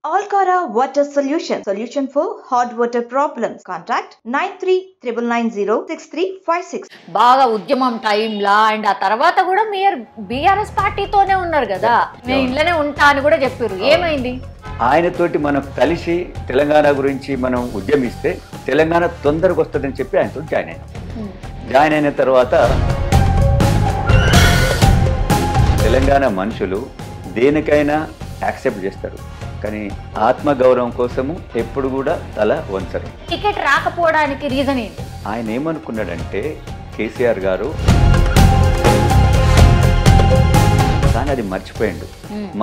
Alcara Water Solution for hot water problems. Contact 9399906356. బాగా ఉద్యమం టైంలా and ఆ తర్వాత కూడా మీరు బీఆర్ఎస్ పార్టీతోనే ఉన్నారు కదా, నేను ఇంట్లోనే ఉంటా అని కూడా చెప్పారు. ఏమైంది? ఆయనతోటి మనం కలిసి తెలంగాణ గురించి మనం ఉద్యమిస్తే తెలంగాణ తొందరగా వస్తుందని చెప్పి ఆయనతో జాయిన్ అయిన తర్వాత తెలంగాణ మనుషులు దేనికైనా యాక్సెప్ట్ చేస్తారు, కానీ ఆత్మగౌరవం కోసము ఎప్పుడు కూడా తల వంచరు. టికెట్ రాకపోవడానికి రీజన్ ఏంటి? ఆయన ఏమనుకున్నాడంటే కేసీఆర్ గారు కానీ అది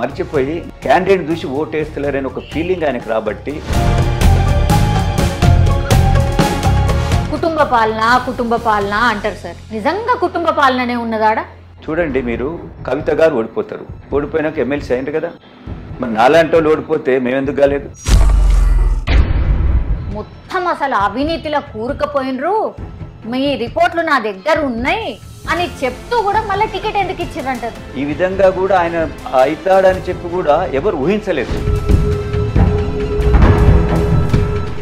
మర్చిపోయి క్యాండిడేట్ చూసి ఓటేస్తలేరని ఒక ఫీలింగ్ ఆయనకు రాబట్టి కుటుంబ పాలన అంటారు సార్. నిజంగా కుటుంబ పాలననే ఉన్నదాడా? చూడండి, మీరు కవిత గారు ఓడిపోతారు, ఓడిపోయినాక ఎమ్మెల్సీ అయింది కదా, మరి నాలాంటి వాళ్ళు ఓడిపోతే మేమెందుకు కాలేదు? మొత్తం అసలు అవినీతిలో కూరుకుపోయినరు, మీ రిపోర్ట్లు నా దగ్గర ఉన్నాయి అని చెప్తూ కూడా మళ్ళీ టికెట్ ఎందుకు ఇచ్చారంటారు? ఈ విధంగా కూడా ఆయన అవుతాడని చెప్పి కూడా ఎవరు ఊహించలేదు.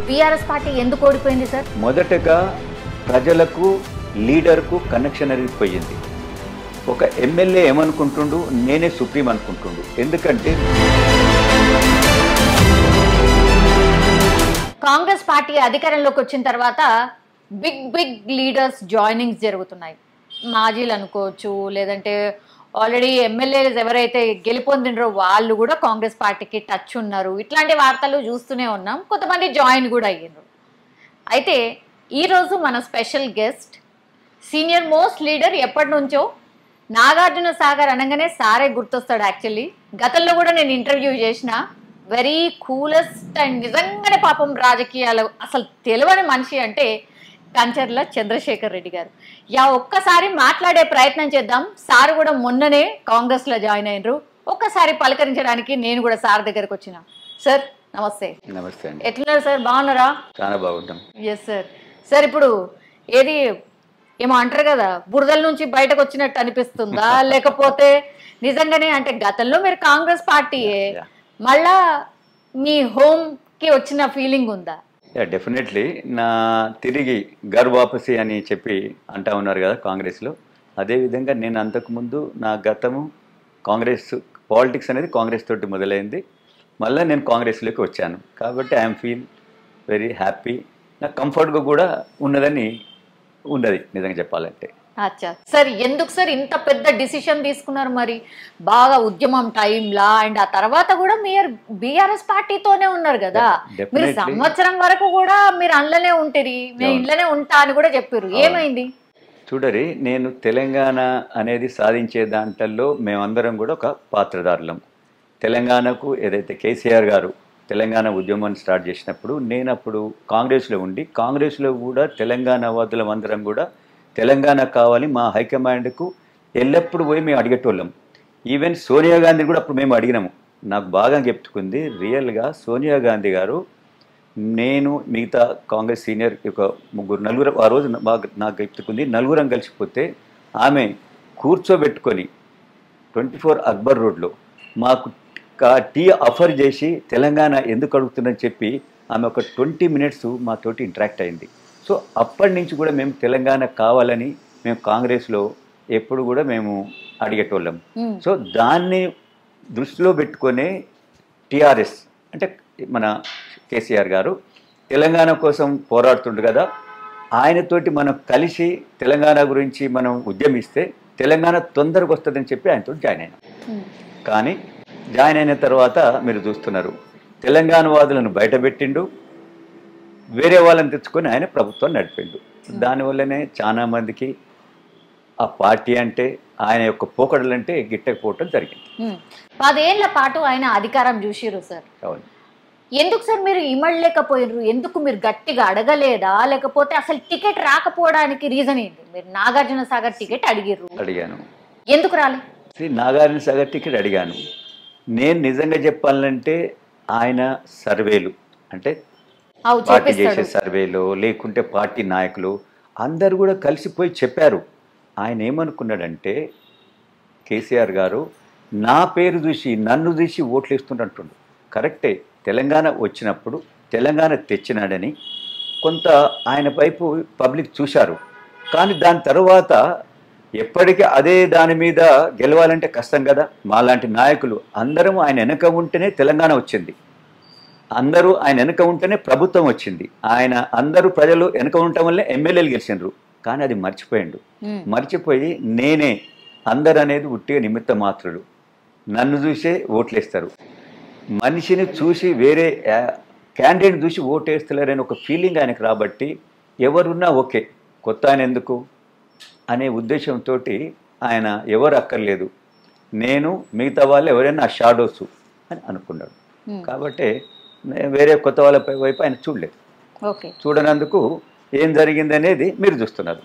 బీఆర్ఎస్ పార్టీ ఎందుకు ఓడిపోయింది సార్? మొదటగా ప్రజలకు లీడర్కు కనెక్షన్ అనేది పోయింది. ఒక ఎమ్మెల్యే ఏమనుకుంటుండు, నేనే సుప్రీం అనుకుంటుండు. ఎందుకంటే కాంగ్రెస్ పార్టీ అధికారంలోకి వచ్చిన తర్వాత బిగ్ లీడర్స్ జాయినింగ్స్ జరుగుతున్నాయి. మాజీలు అనుకోవచ్చు, లేదంటే ఆల్రెడీ ఎమ్మెల్యేలు ఎవరైతే గెలుపొందినరో వాళ్ళు కూడా కాంగ్రెస్ పార్టీకి టచ్ ఉన్నారు. ఇట్లాంటి వార్తలు చూస్తూనే ఉన్నాం. కొంతమంది జాయిన్ కూడా అయ్యారు. అయితే ఈరోజు మన special guest senior most leader, ఎప్పటి నుంచో నాగార్జున సాగర్ అనగానే సారే గుర్తొస్తాడు. యాక్చువల్లీ గతంలో కూడా నేను ఇంటర్వ్యూ చేసిన వెరీ కూలెస్ట్ అండ్ నిజంగానే పాపం రాజకీయాలు అసలు తెలియని మనిషి అంటే కంచర్ల చంద్రశేఖర్ రెడ్డి గారు. ఒక్కసారి మాట్లాడే ప్రయత్నం చేద్దాం. సార్ కూడా మొన్ననే కాంగ్రెస్ లో జాయిన్ అయినరు. ఒక్కసారి పలకరించడానికి నేను కూడా సార్ దగ్గరకు వచ్చిన. సార్ నమస్తే. నమస్తే అండి. ఎట్లున్నారు సార్? బాగున్నారా? చాలా బాగుంటాం. Yes sir. సార్ ఇప్పుడు ఏది ఏమో అంటారు కదా, బురదల నుంచి బయటకు వచ్చినట్టు అనిపిస్తుందా, లేకపోతే నిజంగానే అంటే గతంలో మీరు కాంగ్రెస్ పార్టీయే మళ్ళా మీ హోమ్ కి వచ్చిన ఫీలింగ్ ఉందా? డెఫినెట్లీ. నా తిరిగి గర్ వాపసి అని చెప్పి అంటా ఉన్నారు కదా కాంగ్రెస్లో, అదేవిధంగా నేను అంతకుముందు నా గతము కాంగ్రెస్ పాలిటిక్స్ అనేది కాంగ్రెస్ తోటి మొదలైంది. మళ్ళీ నేను కాంగ్రెస్లోకి వచ్చాను కాబట్టి ఐఎమ్ ఫీల్ వెరీ హ్యాపీ. నాకు కంఫర్ట్గా కూడా ఉన్నది నిజంగా చెప్పాలంటే. అచ్చా సార్, ఎందుకు సార్ ఇంత పెద్ద డిసిషన్ తీసుకున్నారు? మరి బాగా ఉద్యమం టైంలా అండ్ ఆ తర్వాత కూడా మీరు బీఆర్ఎస్ పార్టీతోనే ఉన్నారు కదా, మీరు సంవత్సరం వరకు కూడా మీరు అందులోనే ఉంటుంది, నేను ఇంట్లోనే ఉంటా అని కూడా చెప్పారు. ఏమైంది? చూడరి, నేను తెలంగాణ అనేది సాధించే దాంట్లో మేమందరం కూడా ఒక పాత్రధారులం. తెలంగాణకు ఏదైతే కేసీఆర్ గారు తెలంగాణ ఉద్యమాన్ని స్టార్ట్ చేసినప్పుడు నేను అప్పుడు కాంగ్రెస్లో ఉండి, కాంగ్రెస్లో కూడా తెలంగాణ వాదులం అందరం కూడా తెలంగాణ కావాలి, మా హైకమాండ్కు ఎల్లప్పుడూ పోయి మేము అడిగేటోళ్ళం. ఈవెన్ సోనియా గాంధీ కూడా అప్పుడు మేము అడిగినాము. నాకు బాగా చెప్పుకుంది రియల్గా సోనియా గాంధీ గారు, నేను మిగతా కాంగ్రెస్ సీనియర్ ఒక నలుగురు ఆ రోజు నాకు చెప్పుకుంది, నలుగురం కలిసిపోతే ఆమె కూర్చోబెట్టుకొని 24 అక్బర్ రోడ్లో మాకు టీ ఆఫర్ చేసి తెలంగాణ ఎందుకు అడుగుతుందని చెప్పి ఆమె ఒక 20 మినిట్స్ మాతోటి ఇంటరాక్ట్ అయింది. సో అప్పటి నుంచి కూడా మేము తెలంగాణ కావాలని మేము కాంగ్రెస్లో ఎప్పుడు కూడా మేము అడిగేటోళ్ళం. సో దాన్ని దృష్టిలో పెట్టుకునే టీఆర్ఎస్ అంటే మన కేసీఆర్ గారు తెలంగాణ కోసం పోరాడుతుండు కదా, ఆయనతోటి మనం కలిసి తెలంగాణ గురించి మనం ఉద్యమిస్తే తెలంగాణ తొందరగా వస్తుందని చెప్పి ఆయనతో జాయిన్ అయినాం. కానీ జాయిన్ అయిన తర్వాత మీరు చూస్తున్నారు, తెలంగాణ వాదులను బయటపెట్టిండు, వేరే వాళ్ళని తెచ్చుకొని ఆయన ప్రభుత్వం నడిపిండు. దానివల్లనే చాలా మందికి ఆ పార్టీ అంటే ఆయన యొక్క పోకడలంటే గిట్టకపోవటం జరిగింది. 10 ఏళ్ల పాటు ఆయన అధికారం చూసిరు సార్. అవును. ఎందుకు సార్ మీరు ఇమడలేకపోయినరు? ఎందుకు మీరు గట్టిగా అడగలేదా, లేకపోతే అసలు టికెట్ రాకపోవడానికి రీజన్ ఏంటి? మీరు నాగార్జున సాగర్ టికెట్ అడిగాను. ఎందుకు రాలే? నాగార్జున సాగర్ టికెట్ అడిగాను. నేను నిజంగా చెప్పాలంటే ఆయన సర్వేలు అంటే పార్టీ చేసే సర్వేలో లేకుంటే పార్టీ నాయకులు అందరు కూడా కలిసిపోయి చెప్పారు. ఆయన ఏమనుకున్నాడంటే కేసీఆర్ గారు నా పేరు చూసి నన్ను చూసి ఓట్లు వేస్తుండంటుండు. కరెక్టే, తెలంగాణ వచ్చినప్పుడు తెలంగాణ తెచ్చినాడని కొంత ఆయన వైపు పబ్లిక్ చూశారు. కానీ దాని తర్వాత ఎప్పటికీ అదే దాని మీద గెలవాలంటే కష్టం కదా. మాలాంటి నాయకులు అందరం ఆయన వెనక ఉంటేనే తెలంగాణ వచ్చింది, అందరూ ఆయన వెనక ఉంటేనే ప్రభుత్వం వచ్చింది. ఆయన అందరూ ప్రజలు వెనక ఉండటం వల్లే ఎమ్మెల్యేలు గెలిచిండ్రు. కానీ అది మర్చిపోయిండు. మర్చిపోయి నేనే అందరు అనేది ఉట్టిగా నిమిత్త మాత్రులు, నన్ను చూసే ఓట్లేస్తారు, మనిషిని చూసి వేరే క్యాండిడేట్ చూసి ఓటేస్తలేరని ఒక ఫీలింగ్ ఆయనకు రాబట్టి ఎవరున్నా ఓకే, కొత్త ఆయన ఎందుకు అనే ఉద్దేశంతో ఆయన ఎవరు అక్కర్లేదు, నేను మిగతా వాళ్ళు ఎవరైనా ఆ షాడోస్ అని అనుకున్నాడు. కాబట్టి వేరే కొత్త వాళ్ళ వైపు ఆయన చూడలేదు. చూడనందుకు ఏం జరిగింది అనేది మీరు చూస్తున్నారు.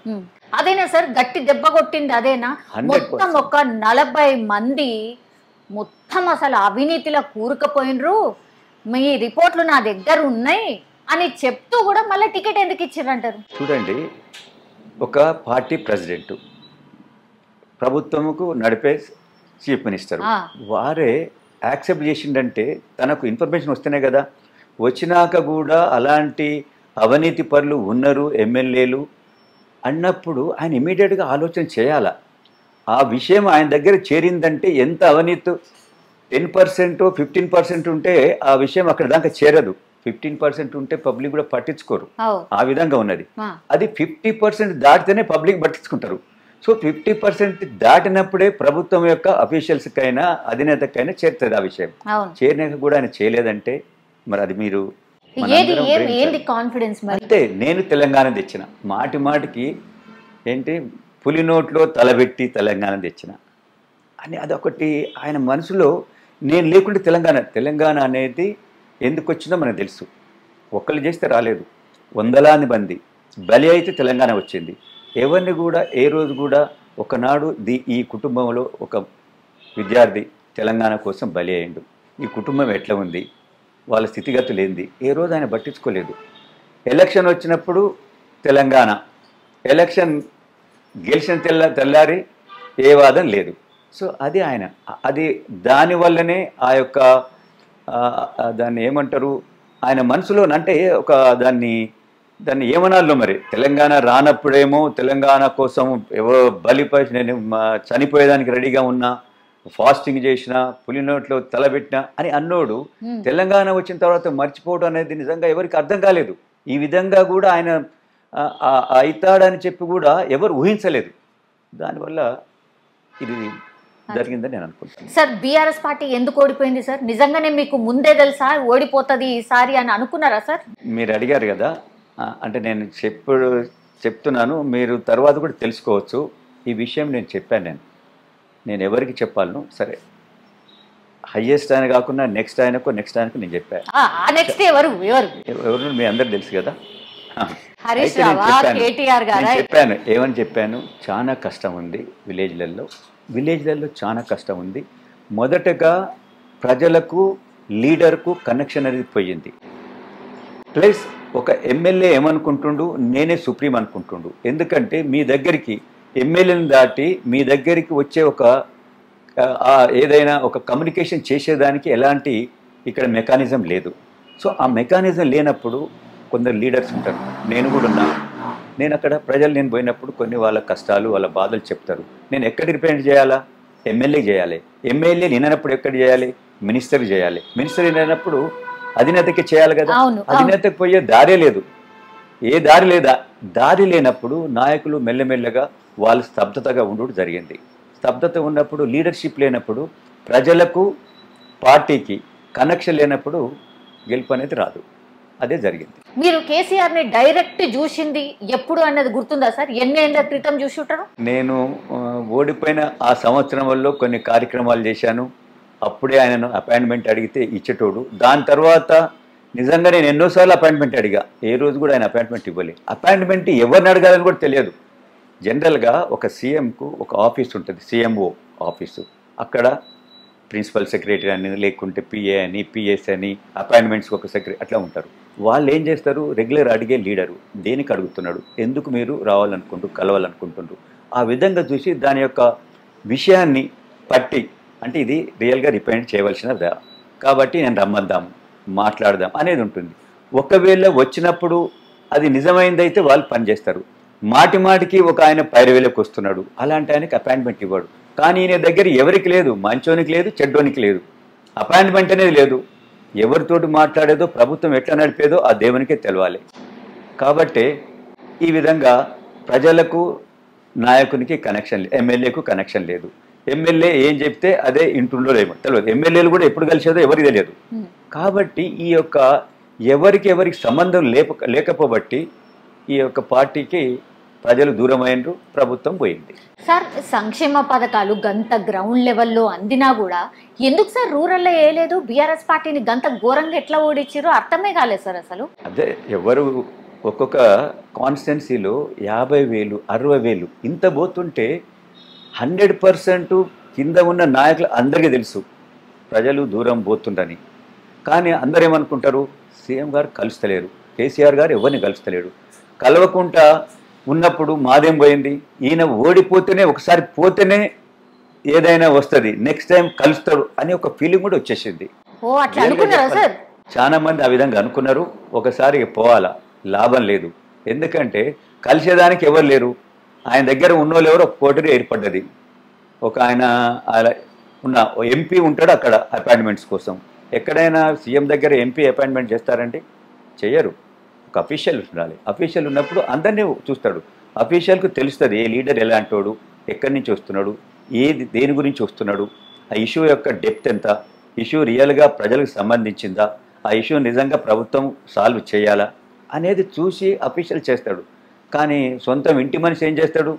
అదేనా సార్ గట్టి దెబ్బ కొట్టింది? అదేనా? మొత్తం ఒక 40 మంది మొత్తం అసలు అవినీతిలో కూరుకుపోయినరు, మీ రిపోర్ట్లు నా దగ్గర ఉన్నాయి అని చెప్తూ కూడా మళ్ళీ టికెట్ ఎందుకు ఇచ్చారంటారు? చూడండి, ఒక పార్టీ ప్రెసిడెంట్, ప్రభుత్వముకు నడిపే చీఫ్ మినిస్టర్, వారే యాక్సెప్ట్ చేసిండంటే తనకు ఇన్ఫర్మేషన్ వస్తేనే కదా. వచ్చినాక కూడా అలాంటి అవినీతి పరులు ఉన్నారు ఎమ్మెల్యేలు అన్నప్పుడు ఆయన ఇమీడియట్గా ఆలోచన చేయాలా. ఆ విషయం ఆయన దగ్గర చేరిందంటే ఎంత అవినీతి 10% 15% ఉంటే ఆ విషయం అక్కడ దాకా చేరదు. 15% ఉంటే పబ్లిక్ కూడా పట్టించుకోరు, ఆ విధంగా ఉన్నది. అది 50% దాటితేనే పబ్లిక్ పట్టించుకుంటారు. సో 50% దాటినప్పుడే ప్రభుత్వం యొక్క అఫీషియల్స్కైనా అధినేతకైనా చేరుతుంది ఆ విషయం. చేరినాక కూడా ఆయన చేయలేదంటే మరి అది మీరు అంటే నేను తెలంగాణ తెచ్చిన మాటి మాటికి ఏంటి పులి నోట్లో తలబెట్టి తెలంగాణ తెచ్చిన అని అదొకటి ఆయన మనసులో. నేను లేకుంటే తెలంగాణ అనేది ఎందుకు వచ్చిందో మనకు తెలుసు. ఒక్కళ్ళు చేస్తే రాలేదు, వందలాది మంది బలి అయితే తెలంగాణ వచ్చింది. ఎవరిని కూడా ఏ రోజు కూడా ఒకనాడు ఈ కుటుంబంలో ఒక విద్యార్థి తెలంగాణ కోసం బలి అయ్యిండు, ఈ కుటుంబం ఎట్లా ఉంది, వాళ్ళ స్థితిగతులు ఏంది, ఏ రోజు ఆయన పట్టించుకోలేదు. ఎలక్షన్ వచ్చినప్పుడు తెలంగాణ, ఎలక్షన్ గెలిచిన తెల్లారి ఏ వాదం లేదు. సో అది ఆయన అది దానివల్లనే ఆ యొక్క దాన్ని ఏమంటారు ఆయన మనసులో అంటే ఒక దాన్ని ఏమనాలో మరి. తెలంగాణ రానప్పుడేమో తెలంగాణ కోసం ఎవరో బలిపై నేను చనిపోయేదానికి రెడీగా ఉన్నా, ఫాస్టింగ్ చేసిన, పులి నోట్లో తలబెట్టిన అని అన్నోడు తెలంగాణ వచ్చిన తర్వాత మర్చిపోవడం అనేది నిజంగా ఎవరికి అర్థం కాలేదు. ఈ విధంగా కూడా ఆయన అవుతాడని చెప్పి కూడా ఎవరు ఊహించలేదు. దానివల్ల ఇది జరిగిందని నేను అనుకుంటాను. సార్ బీఆర్ఎస్ పార్టీ ఎందుకు ఓడిపోయింది సార్? నిజంగానే మీకు ముందే తెలుసా ఓడిపోతుంది ఈసారి అని అనుకున్నారా సార్? మీరు అడిగారు కదా, అంటే నేను చెప్తున్నాను, మీరు తర్వాత కూడా తెలుసుకోవచ్చు. ఈ విషయం నేను చెప్పాను, నేను ఎవరికి చెప్పాలను సరే, హైయెస్ట్ ఆయన కాకుండా నెక్స్ట్ ఆయనకు నేను చెప్పాను. ఎవరు మీ అందరు తెలుసు కదా. చెప్పాను, ఏమని చెప్పాను, చాలా కష్టం ఉంది విలేజ్లలో చాలా కష్టం ఉంది. మొదటగా ప్రజలకు లీడర్కు కనెక్షన్ అనేది పోయింది. ప్లస్ ఒక ఎమ్మెల్యే ఏమనుకుంటుండు, నేనే సుప్రీం అనుకుంటుండు. ఎందుకంటే మీ దగ్గరికి ఎమ్మెల్యేని దాటి మీ దగ్గరికి వచ్చే ఒక ఏదైనా ఒక కమ్యూనికేషన్ చేసేదానికి ఎలాంటి ఇక్కడ మెకానిజం లేదు. సో ఆ మెకానిజం లేనప్పుడు కొందరు లీడర్స్ ఉంటారు, నేను కూడా ఉన్నాను. నేను అక్కడ నేను పోయినప్పుడు కొన్ని వాళ్ళ కష్టాలు వాళ్ళ బాధలు చెప్తారు. నేను ఎక్కడ రిప్రజెంట్ చేయాలా? ఎమ్మెల్యే చేయాలి. ఎమ్మెల్యే నిన్నప్పుడు ఎక్కడ చేయాలి? మినిస్టర్ చేయాలి. మినిస్టర్ నిన్నప్పుడు అధినేతకి చేయాలి కదా. అధినేతకి పోయే దారే లేదు, ఏ దారి లేదా. దారి లేనప్పుడు నాయకులు మెల్లమెల్లగా వాళ్ళు స్తబ్దతగా ఉండడం జరిగింది. స్తబ్దత ఉన్నప్పుడు లీడర్షిప్ లేనప్పుడు ప్రజలకు పార్టీకి కనెక్షన్ లేనప్పుడు గెలుపు అనేది రాదు. అదే జరిగింది. మీరు కేసీఆర్ ని డైరెక్ట్ చూసింది ఎప్పుడు అన్నది గుర్తుందా సార్? ఎన్నేళ్ల క్రితం చూసి ఉంటారు? నేను ఓడిపోయిన ఆ సంవత్సరంలో కొన్ని కార్యక్రమాలు చేశాను. అప్పుడే ఆయనను అపాయింట్మెంట్ అడిగితే ఇచ్చేటోడు. దాని తర్వాత నిజంగా నేను ఎన్నోసార్లు అపాయింట్మెంట్ అడిగా, ఏ రోజు కూడా ఆయన అపాయింట్మెంట్ ఇవ్వలేదు. అపాయింట్మెంట్ ఎవరిని అడగాలని కూడా తెలియదు. జనరల్గా ఒక సీఎంకు ఒక ఆఫీస్ ఉంటుంది, సిఎంఓ ఆఫీసు. అక్కడ ప్రిన్సిపల్ సెక్రటరీ అని, లేకుంటే పిఏ అని, పిఎస్ అని, అపాయింట్మెంట్స్కి ఒక సెక్రటరీ అట్లా ఉంటారు. వాళ్ళు ఏం చేస్తారు, రెగ్యులర్ అడిగే లీడరు దేనికి అడుగుతున్నాడు, ఎందుకు మీరు కలవాలనుకుంటుండ్రు, ఆ విధంగా చూసి దాని యొక్క విషయాన్ని పట్టి, అంటే ఇది రియల్గా రిప్రజెంట్ చేయవలసినదా కాబట్టి నేను రమ్మద్దాము మాట్లాడదాం అనేది ఉంటుంది. ఒకవేళ వచ్చినప్పుడు అది నిజమైందైతే వాళ్ళు పనిచేస్తారు. మాటి మాటికి ఒక ఆయన పైరవేలకు వస్తున్నాడు, అలాంటి ఆయనకి అపాయింట్మెంట్ ఇవ్వడు. కానీ ఈయన దగ్గర ఎవరికి లేదు, మంచోనికి లేదు, చెడ్డోనికి లేదు, అపాయింట్మెంట్ అనేది లేదు. ఎవరితోటి మాట్లాడేదో, ప్రభుత్వం ఎట్లా నడిపేదో ఆ దేవునికే తెలవాలి. కాబట్టి ఈ విధంగా ప్రజలకు నాయకునికి కనెక్షన్, ఎమ్మెల్యేకు కనెక్షన్ లేదు. ఎమ్మెల్యే ఏం చెప్తే అదే ఇంటుండో లేమో తెలియదు. ఎమ్మెల్యేలు కూడా ఎప్పుడు కలిసేదో ఎవరికి తెలియదు. కాబట్టి ఈ యొక్క ఎవరికి సంబంధం లేకపోబట్టి ఈ యొక్క పార్టీకి ప్రజలు దూరమైనరు, ప్రభుత్వం పోయింది. సార్, సంక్షేమ పథకాలు గంత గ్రౌండ్ లెవెల్లో అందినా కూడా ఎందుకు సార్ రూరల్లో వేయలేదు? బీఆర్ఎస్ పార్టీని గంత ఘోరంగా ఎట్లా ఓడించారో అర్థమే కాలేదు సార్ అసలు. అదే ఎవరు ఒక్కొక్క కాన్స్టిట్యున్సీలో 50,000 60,000 ఇంత పోతుంటే 100% కింద ఉన్న నాయకులు అందరికీ తెలుసు ప్రజలు దూరం పోతుండని. కానీ అందరూ ఏమనుకుంటారు, సీఎం గారు కలుస్తలేరు, కేసీఆర్ గారు ఎవరిని కలుస్తలేడు, కలవకుండా ఉన్నప్పుడు మాదేం పోయింది, ఈయన ఓడిపోతేనే ఒకసారి పోతేనే ఏదైనా వస్తుంది, నెక్స్ట్ టైం కలుస్తాడు అని ఒక ఫీలింగ్ కూడా వచ్చేసింది. చాలా మంది ఆ విధంగా అనుకున్నారు. ఒకసారి పోవాలా, లాభం లేదు. ఎందుకంటే కలిసేదానికి ఎవరు లేరు. ఆయన దగ్గర ఉన్నోళ్ళు ఎవరు, ఒక కోటరీ ఏర్పడ్డది. ఒక ఆయన ఉన్న ఎంపీ ఉంటాడు అక్కడ అపాయింట్మెంట్స్ కోసం. ఎక్కడైనా సీఎం దగ్గర ఎంపీ అపాయింట్మెంట్ చేస్తారండి? చేయరు. ఒక అఫీషియల్ ఉండాలి. అఫీషియల్ ఉన్నప్పుడు అందరినీ చూస్తాడు. అఫీషియల్కు తెలుస్తుంది ఏ లీడర్ ఎలాంటోడు, ఎక్కడి నుంచి వస్తున్నాడు, దేని గురించి వస్తున్నాడు, ఆ ఇష్యూ యొక్క డెప్త్ ఎంత, ఇష్యూ రియల్గా ప్రజలకు సంబంధించిందా, ఆ ఇష్యూ నిజంగా ప్రభుత్వం సాల్వ్ చేయాలా అనేది చూసి అఫీషియల్ చేస్తాడు. కానీ సొంతం ఇంటి మనిషి ఏం చేస్తాడు,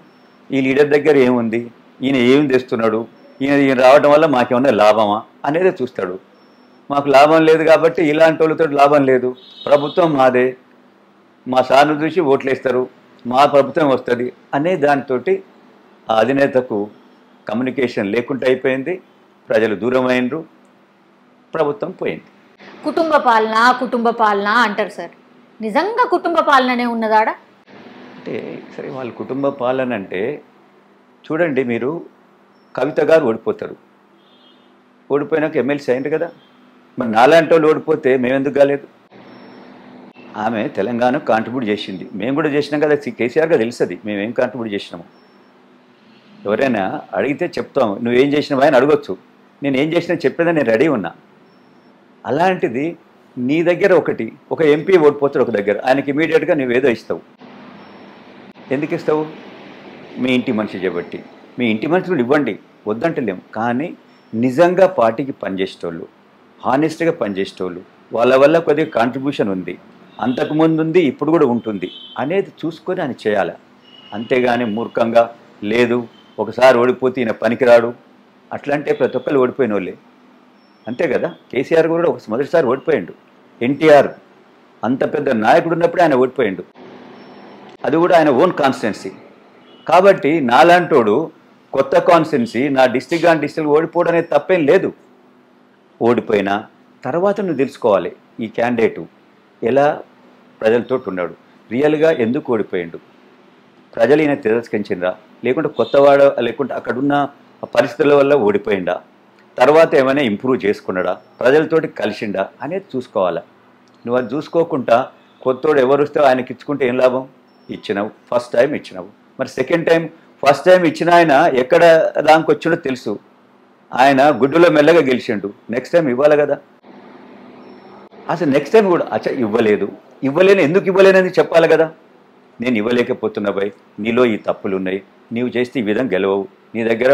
ఈ లీడర్ దగ్గర ఏముంది, ఈయన ఏం తెస్తున్నాడు, ఈయన రావడం వల్ల మాకేమన్నా లాభమా అనేది చూస్తాడు. మాకు లాభం లేదు కాబట్టి ఇలాంటి వాళ్ళతో లాభం లేదు, ప్రభుత్వం మాదే, మా సార్ను చూసి ఓట్లు వేస్తారు, మా ప్రభుత్వం వస్తుంది అనే దానితో ఆ అధినేతకు కమ్యూనికేషన్ లేకుండా అయిపోయింది. ప్రజలు దూరం అయినరు, ప్రభుత్వం పోయింది. కుటుంబ పాలన అంటారు సార్, నిజంగా కుటుంబ పాలననే ఉన్నదాడ? అంటే సరే, వాళ్ళ కుటుంబ పాలన అంటే చూడండి, మీరు కవిత గారు ఓడిపోతారు, ఓడిపోయినాక ఎమ్మెల్సీ అయింది కదా, మరి నాలాంటి వాళ్ళు ఓడిపోతే మేమెందుకు కాలేదు? ఆమె తెలంగాణకు కాంట్రిబ్యూట్ చేసింది, మేము కూడా చేసినాం కదా. కేసీఆర్గా తెలుస్తుంది మేమేం కాంట్రిబ్యూట్ చేసినాము. ఎవరైనా అడిగితే చెప్తాము, నువ్వేం చేసినావా అని అడగొచ్చు. నేను ఏం చేసినా చెప్పేదని నేను రెడీ ఉన్నా. అలాంటిది నీ దగ్గర ఒక ఎంపీ ఓడిపోతాడు ఒక దగ్గర, ఆయనకి ఇమీడియట్గా నువ్వేదో ఇస్తావు. ఎందుకు ఇస్తావు? మీ ఇంటి మనిషి చేపట్టి. మీ ఇంటి మనుషులు ఇవ్వండి, వద్దంటలేము. కానీ నిజంగా పార్టీకి పనిచేసేటోళ్ళు, హానెస్ట్గా పనిచేసేటోళ్ళు, వాళ్ళ వల్ల కొద్దిగా కాంట్రిబ్యూషన్ ఉంది, అంతకుముందు ఉంది, ఇప్పుడు కూడా ఉంటుంది అనేది చూసుకొని ఆయన చేయాలి. అంతేగాని మూర్ఖంగా లేదు, ఒకసారి ఓడిపోతే ఈయన పనికిరాడు అట్లంటే ప్రతి ఒక్కరు ఓడిపోయిన వాళ్ళే, అంతే కదా. కేసీఆర్ కూడా మొదటిసారి ఓడిపోయిండు. ఎన్టీఆర్ అంత పెద్ద నాయకుడు ఉన్నప్పుడే ఆయన ఓడిపోయిండు, అది కూడా ఆయన ఓన్ కాన్స్టిట్యున్సీ. కాబట్టి నాలాంటోడు కొత్త కాన్స్టిట్యున్సీ, నా డిస్టిక్ కానీ డిస్టిక్ ఓడిపోవడం అనేది తప్పేం లేదు. ఓడిపోయినా తర్వాత నువ్వు తెలుసుకోవాలి ఈ క్యాండిడేటు ఎలా ప్రజలతో ఉన్నాడు, రియల్గా ఎందుకు ఓడిపోయిండు, ప్రజలు ఈయన తిరస్కరించిండ్రా, లేకుంటే కొత్తవాడు, లేకుంటే అక్కడున్న పరిస్థితుల వల్ల ఓడిపోయిందా, తర్వాత ఏమైనా ఇంప్రూవ్ చేసుకున్నాడా, ప్రజలతోటి కలిసిండా అనేది చూసుకోవాలా. నువ్వు అది చూసుకోకుండా కొత్తోడు ఎవరు వస్తే ఆయనకి ఇచ్చుకుంటే ఏం లాభం? ఇచ్చినావు, ఫస్ట్ టైం ఇచ్చినావు, మరి సెకండ్ టైం, ఫస్ట్ టైం ఇచ్చిన ఆయన ఎక్కడ దానికి వచ్చిండో తెలుసు, ఆయన గుడ్డులో మెల్లగా గెలిచిండు, నెక్స్ట్ టైం ఇవ్వాలి కదా. అసలు నెక్స్ట్ టైం కూడా ఇవ్వలేను ఎందుకు ఇవ్వలేనని చెప్పాలి కదా. నేను ఇవ్వలేకపోతున్నా భయ్, నీలో ఈ తప్పులు ఉన్నాయి, నీవు చేస్తే ఈ విధంగా గెలవవు, నీ దగ్గర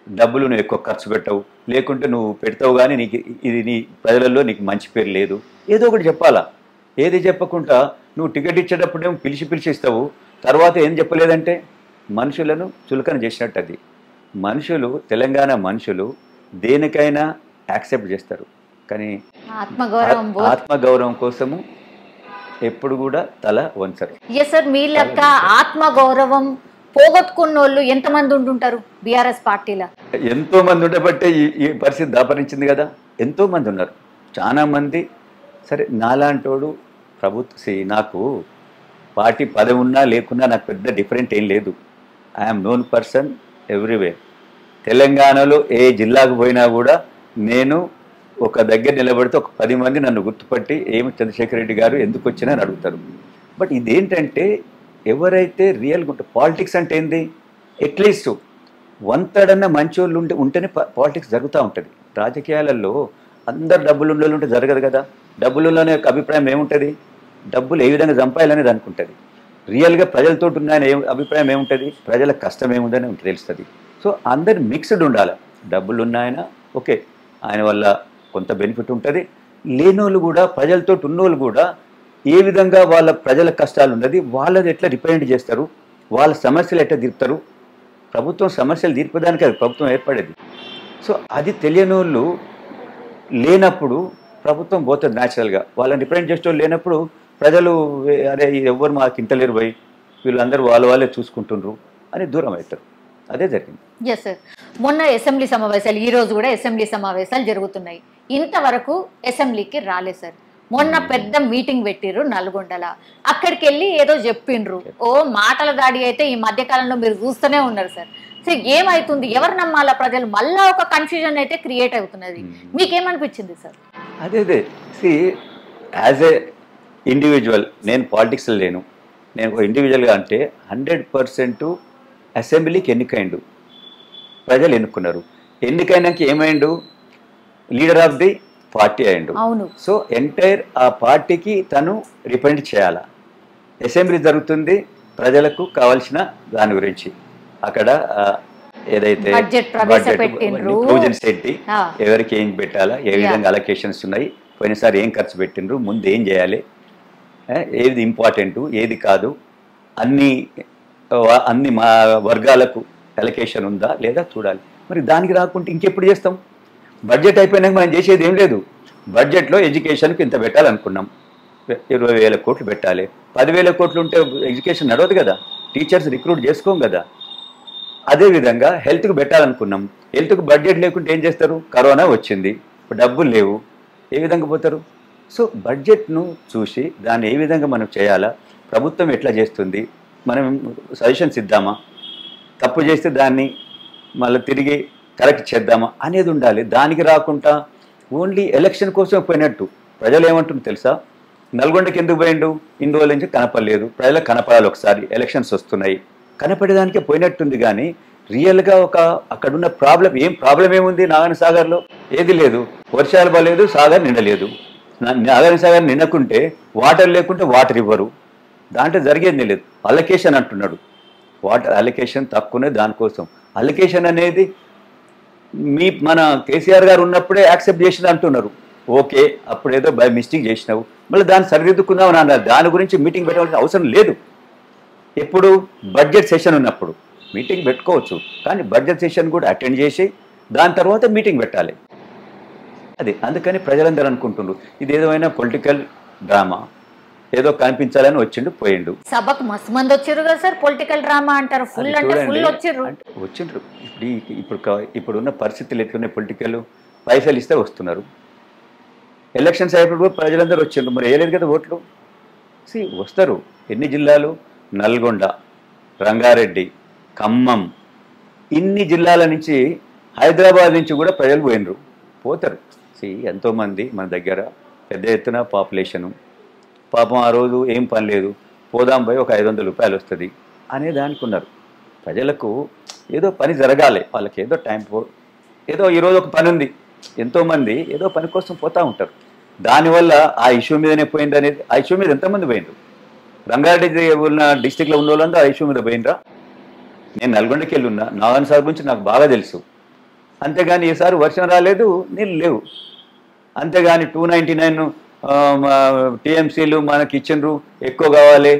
డబ్బులు నువ్వు ఎక్కువ ఖర్చు పెట్టవు, లేకుంటే నువ్వు పెడతావు కానీ నీకు ఇది నీ ప్రజలలో నీకు మంచి పేరు లేదు, ఏదో ఒకటి చెప్పాలా. ఏది చెప్పకుండా నువ్వు టికెట్ ఇచ్చేటప్పుడేమో పిలిచి ఇస్తావు, తర్వాత ఏం చెప్పలేదంటే మనుషులను చులకన చేసినట్టు. అది మనుషులు, తెలంగాణ మనుషులు దేనికైనా యాక్సెప్ట్ చేస్తారు, కానీ ఆత్మగౌరవం కోసము ఎప్పుడు కూడా తల వంచరు. సార్, మీ లెక్క ఆత్మగౌరవం పోగొట్టుకున్న వాళ్ళు ఎంతమంది ఉంటుంటారు బీఆర్ఎస్ పార్టీలో? ఎంతో మంది ఉండబట్టే ఈ పరిస్థితి దాపరించింది కదా. ఎంతో మంది ఉన్నారు, చాలా మంది. సరే, నాలాంటోడు నాకు పార్టీ పదవి ఉన్నా లేకున్నా నాకు పెద్ద డిఫరెంట్ ఏం లేదు. I'm known person everywhere. తెలంగాణలో ఏ జిల్లాకు పోయినా కూడా నేను ఒక దగ్గర నిలబడితే ఒక 10 మంది నన్ను గుర్తుపట్టి ఏమి చంద్రశేఖర్ రెడ్డి గారు ఎందుకు వచ్చినని అడుగుతారు. బట్ ఇదేంటంటే ఎవరైతే రియల్గా ఉంటారు, పాలిటిక్స్ అంటే ఏంది, అట్లీస్ట్ 1/3 మంచోళ్ళు ఉంటేనే పాలిటిక్స్ జరుగుతూ ఉంటుంది. రాజకీయాలలో అందరు డబ్బులు ఉండే ఉంటే జరగదు కదా. డబ్బులలోనే అభిప్రాయం ఏముంటుంది, డబ్బులు ఏ విధంగా సంపాయాలనేది అనుకుంటుంది. రియల్గా ప్రజలతో ఉన్న అభిప్రాయం ఏముంటుంది, ప్రజల కష్టం ఏముందని తెలుస్తుంది. సో అందరు మిక్స్డ్ ఉండాలి. డబ్బులు ఉన్నాయన ఓకే, ఆయన వల్ల కొంత బెనిఫిట్ ఉంటుంది. లేనోళ్ళు కూడా, ప్రజలతో ఉన్నోళ్ళు కూడా ఏ విధంగా వాళ్ళ ప్రజల కష్టాలు ఉన్నది, వాళ్ళది ఎట్లా రిప్రజెంట్ చేస్తారు, వాళ్ళ సమస్యలు ఎట్లా తీరుతారు. ప్రభుత్వం సమస్యలు తీర్పడానికి అది ప్రభుత్వం ఏర్పడేది. సో అది తెలియని వాళ్ళు లేనప్పుడు ప్రభుత్వం పోతుంది న్యాచురల్గా. వాళ్ళని రిప్రజెంట్ చేసే వాళ్ళు లేనప్పుడు ప్రజలు అరే ఎవరు మాకు ఇంటలేరు పోయి, వీళ్ళందరూ వాళ్ళే చూసుకుంటుండ్రు అని దూరం అవుతారు. అదే జరిగింది. Yes sir. మొన్న అసెంబ్లీ సమావేశాలు, ఈ రోజు కూడా అసెంబ్లీ సమావేశాలు జరుగుతున్నాయి. ఇంతవరకు అసెంబ్లీకి రాలేదు సార్. మొన్న పెద్ద మీటింగ్ పెట్టిర్రు నల్గొండల. అక్కడికి వెళ్ళి ఏదో చెప్పిండ్రు. ఓ మాటల దాడి అయితే ఈ మధ్య కాలంలో మీరు చూస్తూనే ఉన్నారు సార్. సో ఏమవుతుంది, ఎవరు నమ్మాలా ప్రజలు, మళ్ళా ఒక కన్ఫ్యూజన్ అయితే క్రియేట్ అవుతున్నది. మీకేమనిపించింది సార్? అదే సి యాజ్ ఏ ఇండివిజువల్, నేను పాలిటిక్స్లో లేను, నేను ఒక ఇండివిజువల్గా అంటే 100% అసెంబ్లీకి ఎన్నికైండు, ప్రజలు ఎన్నుకున్నారు. ఎన్నికైనాక ఏమైండు, లీడర్ ఆఫ్ ది పార్టీ అయిండు. సో ఎంటైర్ ఆ పార్టీకి తను రిప్రజెంట్ చేయాలా. అసెంబ్లీ జరుగుతుంది ప్రజలకు కావాల్సిన దాని గురించి. అక్కడ ఏదైతే ప్రొవిజన్స్ పెట్టి ఎవరికి ఏం పెట్టాలా, ఏ విధంగా అలొకేషన్స్ ఉన్నాయి, పోయినసారి ఏం ఖర్చు పెట్టిండ్రు, ముందు ఏం చేయాలి, ఏది ఇంపార్టెంట్ ఏది కాదు, అన్ని మా వర్గాలకు అలొకేషన్ ఉందా లేదా చూడాలి. మరి దానికి రాకుంటే ఇంకెప్పుడు చేస్తాం? బడ్జెట్ అయిపోయినాక మనం చేసేది ఏం లేదు. బడ్జెట్లో ఎడ్యుకేషన్కి ఇంత పెట్టాలనుకున్నాం, 20,000 కోట్లు పెట్టాలి. 10,000 కోట్లు ఉంటే ఎడ్యుకేషన్ నడవదు కదా, టీచర్స్ రిక్రూట్ చేసుకోం కదా. అదేవిధంగా హెల్త్కి పెట్టాలనుకున్నాం, హెల్త్కి బడ్జెట్ లేకుంటే ఏం చేస్తారు, కరోనా వచ్చింది, డబ్బులు లేవు, ఏ విధంగా పోతారు? సో బడ్జెట్ను చూసి దాన్ని ఏ విధంగా మనం చేయాలా, ప్రభుత్వం ఎట్లా చేస్తుంది, మనం సజెషన్స్ ఇద్దామా, తప్పు చేస్తే దాన్ని మళ్ళీ తిరిగి కరెక్ట్ చేద్దామా అనేది ఉండాలి. దానికి రాకుండా ఓన్లీ ఎలక్షన్ కోసం పోయినట్టు. ప్రజలు ఏమంటుంది తెలుసా, నల్గొండకి ఎందుకు పోయిండు, ఇన్ని రోజుల నుంచి కనపడలేదు, ప్రజలకు కనపడాలి, ఒకసారి ఎలక్షన్స్ వస్తున్నాయి, కనపడేదానికే పోయినట్టుంది. కానీ రియల్గా అక్కడున్న ప్రాబ్లం ఏముంది, నాగార్జున సాగర్లో ఏది లేదు, వర్షాలు పడలేదు, సాగర్ నిండలేదు. నాగార్జున సాగర్ నిండకుంటే వాటర్ లేకుంటే వాటర్ ఇవ్వరు, దాంట్లో జరిగేది లేదు. అలొకేషన్ అంటున్నాడు, వాటర్ అలొకేషన్ తక్కువనే, దానికోసం అలొకేషన్ అనేది మన కేసీఆర్ గారు ఉన్నప్పుడే యాక్సెప్ట్ చేసింది అంటున్నారు. ఓకే, అప్పుడేదో బై మిస్టేక్ చేసినావు, మళ్ళీ దాన్ని సరిదిద్దుకున్నావు అని అన్నారు. దాని గురించి మీటింగ్ పెట్టాల్సిన అవసరం లేదు. ఎప్పుడు బడ్జెట్ సెషన్ ఉన్నప్పుడు మీటింగ్ పెట్టుకోవచ్చు, కానీ బడ్జెట్ సెషన్ కూడా అటెండ్ చేసి దాని తర్వాత మీటింగ్ పెట్టాలి. అది అందుకని ప్రజలందరూ అనుకుంటున్నారు ఇది ఏదైనా పొలిటికల్ డ్రామా, ఏదో కనిపించాలని వచ్చిండు పోయిండు. సభకు మస్తు మంది వచ్చారు కదా సార్, పొలిటికల్ డ్రామా అంటారు, ఫుల్ అంటే ఫుల్ వచ్చిండ్రు. ఇప్పుడున్న పరిస్థితులు ఎట్లున్నాయి, పొలిటికల్ పైసలు ఇస్తే వస్తున్నారు. ఎలక్షన్స్ అయినప్పుడు ప్రజలందరూ వచ్చిండ్రు, మరి వేయలేదు కదా ఓట్లు. వస్తారు. ఎన్ని జిల్లాలు, నల్గొండ, రంగారెడ్డి, ఖమ్మం, ఇన్ని జిల్లాల నుంచి, హైదరాబాద్ నుంచి కూడా ప్రజలు పోయినరు, పోతారు. ఎంతోమంది మన దగ్గర పెద్ద ఎత్తున పాపులేషను, పాపం ఆ రోజు ఏం పని లేదు, పోదాం పోయి ఒక 500 రూపాయలు వస్తుంది అనే దానికి ఉన్నారు. ప్రజలకు ఏదో పని జరగాలి, వాళ్ళకి ఏదో ఏదో ఈరోజు ఒక పని ఉంది, ఎంతోమంది ఏదో పని కోసం పోతూ ఉంటారు. దానివల్ల ఆ ఇష్యూ మీదనే పోయింది అనేది, ఆ ఇష్యూ మీద ఎంతమంది పోయినరు? రంగారెడ్డి ఉన్న డిస్టిక్లో ఉన్న వాళ్ళంతా ఆ ఇష్యూ మీద పోయినరా? నేను నల్గొండకి వెళ్ళి ఉన్నా, నాగార్జున సాగర్ గురించి నాకు బాగా తెలుసు. అంతేగాని ఈసారి వర్షం రాలేదు, నీళ్ళు లేవు. అంతేగాని 299 టీఎంసీలు మనకి ఇచ్చిండ్రు, ఎక్కువ కావాలి,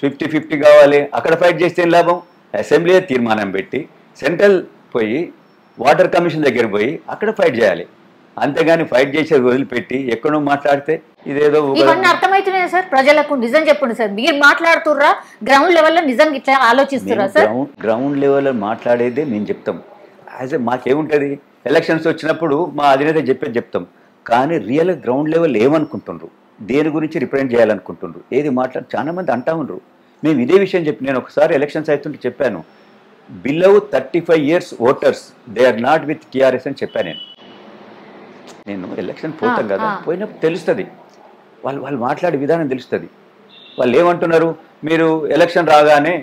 50-50 కావాలి, అక్కడ ఫైట్ చేస్తే ఏం లాభం? అసెంబ్లీ తీర్మానం పెట్టి సెంట్రల్ పోయి వాటర్ కమిషన్ దగ్గర పోయి అక్కడ ఫైట్ చేయాలి. అంతేగాని ఫైట్ చేసేది వదిలిపెట్టి ఎక్కడో మాట్లాడితే ఇదేదో. ఇవన్నీ అర్థమవుతున్నాయి సార్ ప్రజలకు? నిజం చెప్పండి సార్, మీరు మాట్లాడుతుర్రా గ్రౌండ్ లెవెల్లో, నిజంగా ఇట్లా ఆలోచిస్తురా సార్? గ్రౌండ్ లెవెల్లో మాట్లాడేదే మేము చెప్తాం. మాకేముంటుంది, ఎలక్షన్స్ వచ్చినప్పుడు మా అధినేత చెప్తాం, కానీ రియల్ గ్రౌండ్ లెవెల్ ఏమనుకుంటుండ్రు, దేని గురించి రిప్రజెంట్ చేయాలనుకుంటుండ్రు, ఏది చాలా మంది అంటా ఉండరు. మేము ఇదే విషయం నేను ఒకసారి ఎలక్షన్స్ అవుతుంటే చెప్పాను, below 35 years voters they are not with TRS అని చెప్పాను నేను. నేను ఎలక్షన్ పోతాం కదా, పోయినప్పుడు తెలుస్తుంది, వాళ్ళు మాట్లాడే విధానం తెలుస్తుంది. వాళ్ళు ఏమంటున్నారు, మీరు ఎలక్షన్ రాగానే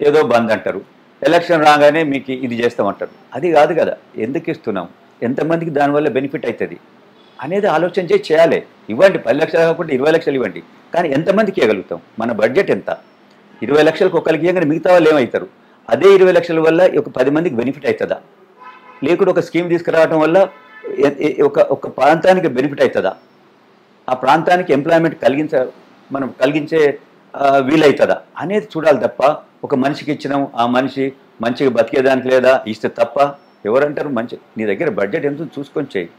ఏదో బంద్ అంటారు, ఎలక్షన్ రాగానే మీకు ఇది చేస్తామంటారు. అది కాదు కదా, ఎందుకు ఇస్తున్నాం, ఎంతమందికి దానివల్ల బెనిఫిట్ అవుతుంది అనేది ఆలోచన చేయాలి. ఇవ్వండి 10 లక్షలు కాకుండా 20 లక్షలు ఇవ్వండి, కానీ ఎంతమందికి ఇవ్వగలుగుతాం, మన బడ్జెట్ ఎంత, 20 లక్షలకు ఒకరికి ఇవ్వగానే మిగతా వాళ్ళు ఏమవుతారు, అదే 20 లక్షల వల్ల ఒక 10 మందికి బెనిఫిట్ అవుతుందా, లేకుండా ఒక స్కీమ్ తీసుకురావడం వల్ల ఒక ప్రాంతానికి బెనిఫిట్ అవుతుందా, ఆ ప్రాంతానికి ఎంప్లాయ్మెంట్ కలిగించే వీలవుతుందా అనేది చూడాలి తప్ప, ఒక మనిషికి ఇచ్చినాం ఆ మనిషి మంచిగా బతికేదానికి లేదా ఇస్తే తప్ప ఎవరంటారు. నీ దగ్గర బడ్జెట్ ఎంత చూసుకొని చేయి,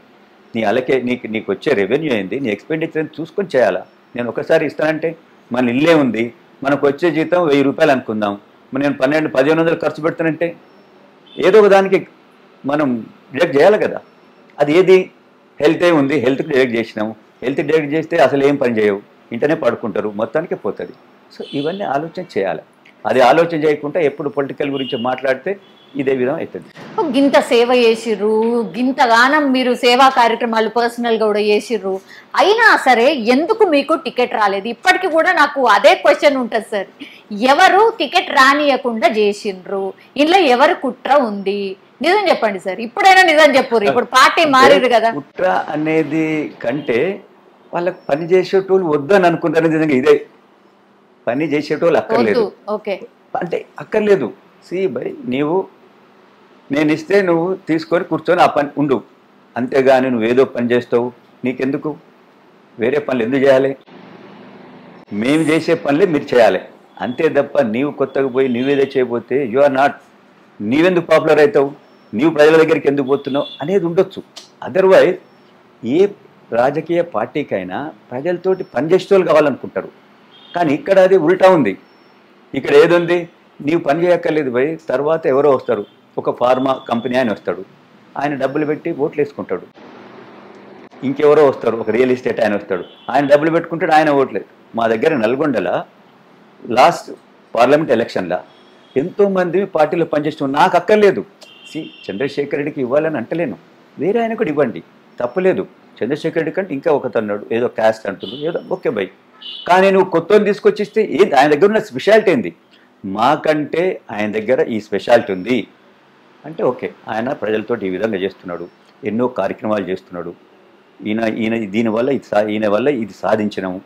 నీకు వచ్చే రెవెన్యూ ఏంది, నీ ఎక్స్పెండిచర్ ఎంత చూసుకొని చేయాలా. నేను ఒకసారి ఇస్తానంటే మన ఇల్లే ఉంది, మనకు వచ్చే జీతం 1000 రూపాయలు అనుకుందాం, నేను 1500 ఖర్చు పెడతానంటే ఏదో ఒక దానికి మనం డిడక్ట్ చేయాలి కదా. అది ఏది, హెల్తే ఉంది, హెల్త్కి డిడక్ట్ చేసినాము, హెల్త్ డిడక్ట్ చేస్తే అసలు ఏం పని చేయవు, ఇంటనే పడుకుంటారు, మొత్తానికి పోతుంది. సో ఇవన్నీ ఆలోచన చేయాలి. అది ఆలోచన చేయకుండా ఎప్పుడు పొలిటికల్ గురించి మాట్లాడితే ఇదే విధం అవుతుంది. గింత సేవ చేసిర్రు, గింతగానం మీరు సేవా కార్యక్రమాలు పర్సనల్గా కూడా చేసిర్రు, అయినా సరే ఎందుకు మీకు టికెట్ రాలేదు? ఇప్పటికీ కూడా నాకు అదే క్వశ్చన్ ఉంటుంది సార్. ఎవరు టికెట్ రానియకుండా చేసిండ్రు, ఇంట్లో ఎవరు కుట్ర ఉంది? నిజం చెప్పండి సార్, ఇప్పుడైనా నిజం చెప్పరు. ఇప్పుడు పార్టీ మారిరు కదా. కుట్ర అనేది కంటే వాళ్ళకి పని చేసేటోళ్ళు వద్దని అనుకుంటారు. నిజంగా ఇదే పని చేసేటోళ్ళు అక్కర్లేదు అంటే అక్కర్లేదు. బై నేను ఇస్తే నువ్వు తీసుకొని కూర్చొని ఆ పని ఉండు, అంతేగాని నువ్వు ఏదో పని చేస్తావు, నీకెందుకు వేరే పనులు ఎందుకు చేయాలి? మేము చేసే పనులే మీరు చేయాలి అంతే తప్ప, నీవు కొత్తగా పోయి నువ్వేదో చేయబోతే యు ఆర్ నాట్, నీవెందుకు పాపులర్ అవుతావు, నీవు ప్రజల దగ్గరికి ఎందుకు పోతున్నావు అనేది ఉండొచ్చు. అదర్వైజ్ ఏ రాజకీయ పార్టీకైనా ప్రజలతోటి పనిచేసేవాళ్ళు కావాలనుకుంటారు. కానీ ఇక్కడ అది ఉల్టా ఉంది. ఇక్కడ ఏదుంది, నీవు పని చేయక్కర్లేదు భయ్, తర్వాత ఎవరో వస్తారు, ఒక ఫార్మా కంపెనీ ఆయన వస్తాడు, ఆయన డబ్బులు పెట్టి ఓట్లు వేసుకుంటాడు. ఇంకెవరో వస్తారు, ఒక రియల్ ఎస్టేట్ ఆయన వస్తాడు, ఆయన డబ్బులు పెట్టుకుంటాడు, ఆయన ఓట్లేదు. మా దగ్గర నల్గొండలో లాస్ట్ పార్లమెంట్ ఎలక్షన్లో ఎంతోమంది పార్టీలో పనిచేస్తున్నాం, నాకు అక్కర్లేదు. చంద్రశేఖర్ రెడ్డికి ఇవ్వాలని అంటలేను, వేరే ఆయన కూడా ఇవ్వండి, తప్పలేదు. చంద్రశేఖర్ రెడ్డి కంటే ఇంకా ఒకతన్నాడు, ఏదో క్యాస్ట్ అంటున్నాడు, ఏదో ఓకే బై, కానీ నువ్వు కొత్తని తీసుకొచ్చిస్తే ఏంది, ఆయన దగ్గర ఉన్న స్పెషాలిటీ ఏంది, మాకంటే ఆయన దగ్గర ఈ స్పెషాలిటీ ఉంది అంటే ఓకే, ఆయన ప్రజలతో ఈ విధంగా చేస్తున్నాడు, ఎన్నో కార్యక్రమాలు చేస్తున్నాడు, ఈయన వల్ల ఇది సాధించినాము.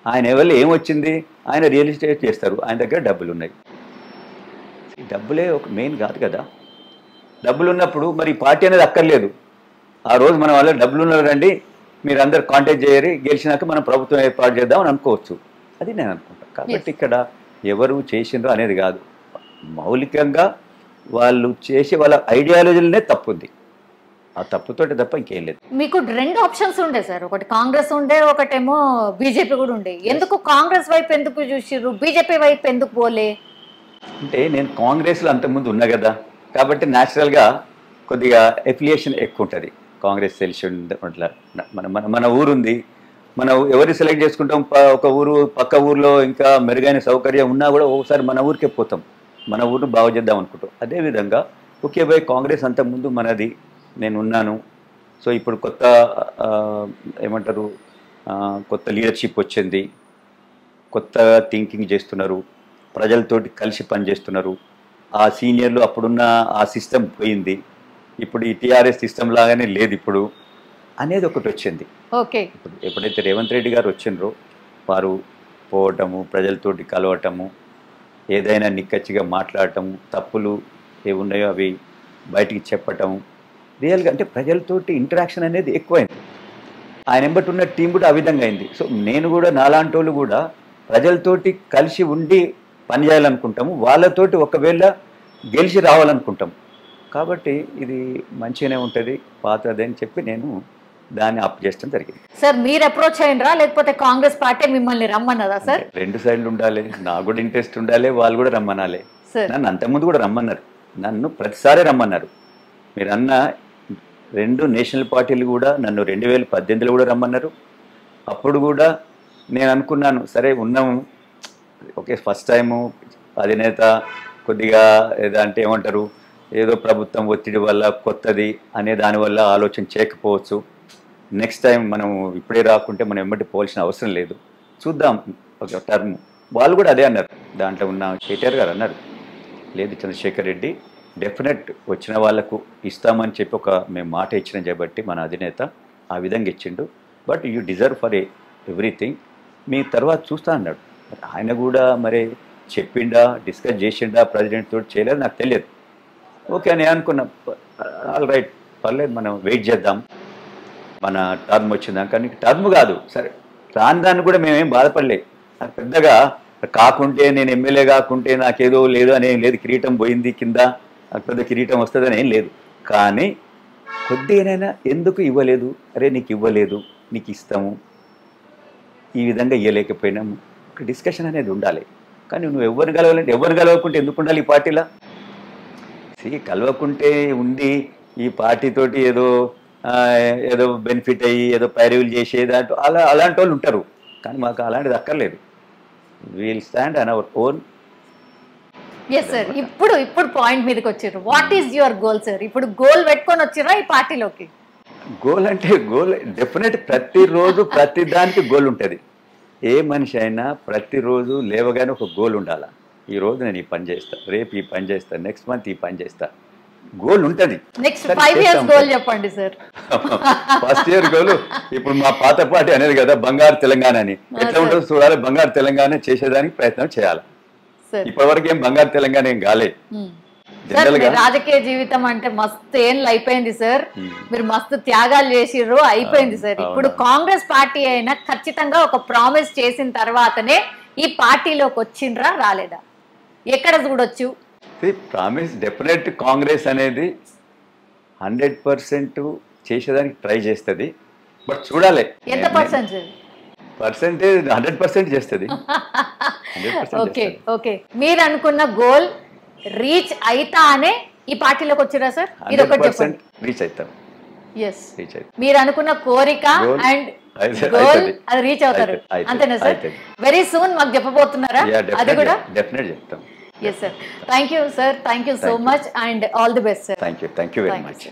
ఆయన వల్ల ఏమొచ్చింది, ఆయన రియల్ ఎస్టేట్ చేస్తారు, ఆయన దగ్గర డబ్బులు ఉన్నాయి. డబ్బులే ఒక మెయిన్ కాదు కదా. డబ్బులు ఉన్నప్పుడు మరి పార్టీ అనేది అక్కర్లేదు. ఆ రోజు మన వల్ల డబ్బులు ఉన్నారండి, మీరు అందరు కాంటాక్ట్ చేయరు, గెలిచినాక మనం ప్రభుత్వం ఏర్పాటు చేద్దామని అనుకోవచ్చు, అది నేను అనుకుంటాను. కాబట్టి ఇక్కడ ఎవరు చేసిండ్రో అనేది కాదు, మౌలికంగా వాళ్ళు చేసే వాళ్ళ ఐడియాలజీలనే తప్పుంది, ఆ తప్పుతోటి తప్ప ఇంకేం లేదు. మీకు 2 ఆప్షన్స్ ఉండే సార్, ఒకటి కాంగ్రెస్ ఉండే, ఒకటేమో బీజేపీ కూడా ఉండే. ఎందుకు కాంగ్రెస్ వైపు ఎందుకు చూసిర్రు, బీజేపీ వైపు ఎందుకు పోలే? అంటే నేను కాంగ్రెస్లో అంతకుముందు ఉన్నా కదా, కాబట్టి న్యాచురల్గా కొద్దిగా ఎఫిలియేషన్ ఎక్కువ ఉంటుంది. కాంగ్రెస్ తెలిసి అట్లా మన ఊరుంది, మనం ఎవరిని సెలెక్ట్ చేసుకుంటాం, ఒక ఊరు పక్క ఊర్లో ఇంకా మెరుగైన సౌకర్యం ఉన్నా కూడా ఒకసారి మన ఊరికే పోతాం, మన ఊరిని బాగు చేద్దాం అనుకుంటాం. అదేవిధంగా ఓకే బై, కాంగ్రెస్ అంతకుముందు మనది, నేను ఉన్నాను. సో ఇప్పుడు కొత్త ఏమంటారు, కొత్త లీడర్షిప్ వచ్చింది, కొత్త థింకింగ్ చేస్తున్నారు, ప్రజలతోటి కలిసి పనిచేస్తున్నారు. ఆ సీనియర్లు అప్పుడున్న ఆ సిస్టమ్ పోయింది, ఇప్పుడు ఈ టీఆర్ఎస్ సిస్టమ్ లాగానే లేదు ఇప్పుడు అనేది ఒకటి వచ్చింది. ఓకే, ఇప్పుడు ఎప్పుడైతే రేవంత్ రెడ్డి గారు వచ్చిండ్రో, వారు పోవటము, ప్రజలతోటి కలవటము, ఏదైనా నిక్కచ్చిగా మాట్లాడటము, తప్పులు ఏమున్నాయో అవి బయటికి చెప్పటము, రియల్గా అంటే ప్రజలతోటి ఇంటరాక్షన్ అనేది ఎక్కువైంది. ఆయన ఎంబటి ఉన్న టీం కూడా ఆ విధంగా అయింది. సో నేను కూడా నాలాంటి వాళ్ళు కూడా ప్రజలతోటి కలిసి ఉండి పనిచేయాలనుకుంటాము, వాళ్ళతోటి ఒకవేళ గెలిచి రావాలనుకుంటాము. కాబట్టి ఇది మంచిగానే ఉంటుంది, పాతది అని చెప్పి నేను దాన్ని అప్ చేయడం జరిగింది. సార్ మీరు అప్రోచ్ అయినరా, లేకపోతే కాంగ్రెస్ పార్టీ మిమ్మల్ని రమ్మన్నదా? సార్ 2 సైడ్లు ఉండాలి, నాకు కూడా ఇంట్రెస్ట్ ఉండాలి, వాళ్ళు కూడా రమ్మనాలి. నన్ను అంతకుముందు కూడా రమ్మన్నారు, నన్ను ప్రతిసారి రమ్మన్నారు. మీరు అన్న 2 నేషనల్ పార్టీలు కూడా నన్ను 2018లో కూడా రమ్మన్నారు. అప్పుడు కూడా నేను అనుకున్నాను, సరే ఉన్నాము, ఓకే ఫస్ట్ టైము అధినేత కొద్దిగా ఏదంటే ఏమంటారు, ఏదో ప్రభుత్వం ఒత్తిడి వల్ల కొత్తది అనే దానివల్ల ఆలోచన చేయకపోవచ్చు, నెక్స్ట్ టైం మనం ఇప్పుడే రాకుంటే మనం ఎమ్మటి పోవాల్సిన అవసరం లేదు, చూద్దాం ఒక టర్మ్. వాళ్ళు కూడా అదే అన్నారు, దాంట్లో ఉన్న కేటీఆర్ గారు అన్నారు, లేదు చంద్రశేఖర్ రెడ్డి డెఫినెట్ వచ్చిన వాళ్ళకు ఇస్తామని చెప్పి మేము మాట ఇచ్చినాం కాబట్టి మన అధినేత ఆ విధంగా ఇచ్చిండు, but you deserve for everything, మీ తర్వాత చూస్తా అన్నాడు. ఆయన కూడా మరి చెప్పిండా, డిస్కస్ చేసిండా ప్రెసిడెంట్ తోటి, చేయలేదు నాకు తెలియదు. ఓకే అని అనుకున్నా, ఆల్ రైట్ పర్లేదు, మనం వెయిట్ చేద్దాం మన టర్మ్ వచ్చిందాం. కానీ టర్మ్ కాదు సరే, రాని దాన్ని కూడా మేమేం బాధపడలేదు. నాకు పెద్దగా కాకుంటే, నేను ఎమ్మెల్యే కాకుంటే నాకేదో లేదు అనేం లేదు, కిరీటం పోయింది కింద, నాకు పెద్ద కిరీటం వస్తుందని ఏం లేదు. కానీ కొద్దిగానైనా ఎందుకు ఇవ్వలేదు, అరే నీకు ఇవ్వలేదు, నీకు ఇస్తాము, ఈ విధంగా ఇవ్వలేకపోయినాము, ఒక డిస్కషన్ అనేది ఉండాలి. కానీ నువ్వు ఎవరిని కలవాలంటే, ఎవరిని కలవకుంటే ఎందుకు ఉండాలి ఈ పార్టీలో? కలవకుంటే ఉండి ఈ పార్టీతోటి ఏదో బెనిఫిట్ అయ్యి ఏదో పైరవీలు చేసేదంటూ అలాంటి వాళ్ళు ఉంటారు. కానీ మాకు అలాంటిది అక్కర్లేదు. We'll stand on our own. Yes sir, ఇప్పుడు పాయింట్ మీదకి వచ్చారు. What is your goal sir? ఇప్పుడు గోల్ పెట్టుకొని వచ్చిరా ఈ పార్టీలోకి? గోల్ అంటే గోల్ డెఫినెట్, ప్రతిరోజు ప్రతి దానికి గోల్ ఉంటుంది. ఏ మనిషి అయినా ప్రతిరోజు లేవగానే ఒక గోల్ ఉండాలి. ఈరోజు నేను ఈ పని చేస్తా, రేపు ఈ పని చేస్తా, నెక్స్ట్ మంత్ ఈ పని చేస్తా, గోల్ ఉంటుంది. నెక్స్ట్ 5 years గోల్ చెప్పండి సార్. ఫస్ట్ ఇయర్ గోల్ ఇప్పుడు మా పాత పార్టీ అనేది కదా బంగారు తెలంగాణ అని, ఎట్లా ఉంటుందో చూడాలి. బంగారు తెలంగాణ చేసేదానికి ప్రయత్నం చేయాలి. ఇప్పటివరకు ఏం బంగారు తెలంగాణ ఏం కాలే. రాజకీయ జీవితం అంటే మస్తు ఏళ్ళు అయిపోయింది సార్, మీరు మస్తు త్యాగాలు చేసిర్రు, అయిపోయింది సార్. ఇప్పుడు కాంగ్రెస్ పార్టీ అయినా ఖచ్చితంగా ఒక ప్రామిస్ చేసిన తర్వాతనే ఈ పార్టీలోకి వచ్చిండ్రా రాలేదా? ఎక్కడ చూడొచ్చు ప్రామిస్? డెఫినెట్ కాంగ్రెస్ అనేది 100% చేసేదానికి ట్రై చేస్తుంది, బట్ చూడాలి ఎంత పర్సెంటేజ్. 100% చేస్తుంది. ఓకే ఓకే, మీరు అనుకున్న గోల్ రీచ్ అయితా అనే ఈ పార్టీలోకి వచ్చిరా సార్? ఇది ఒకటి చెప్పండి. రీచ్ అవుతాం. ఎస్, మీరు అనుకున్న కోరిక అండ్ గోల్ అది రీచ్ అవుతారు, అంతేనా సార్? వెరీ సూన్ మాకు చెప్పబోతున్నారా అది కూడా? డెఫినెట్ చెప్తాం. Yes sir, thank you sir, thank you so much and all the best sir. Thank you very much.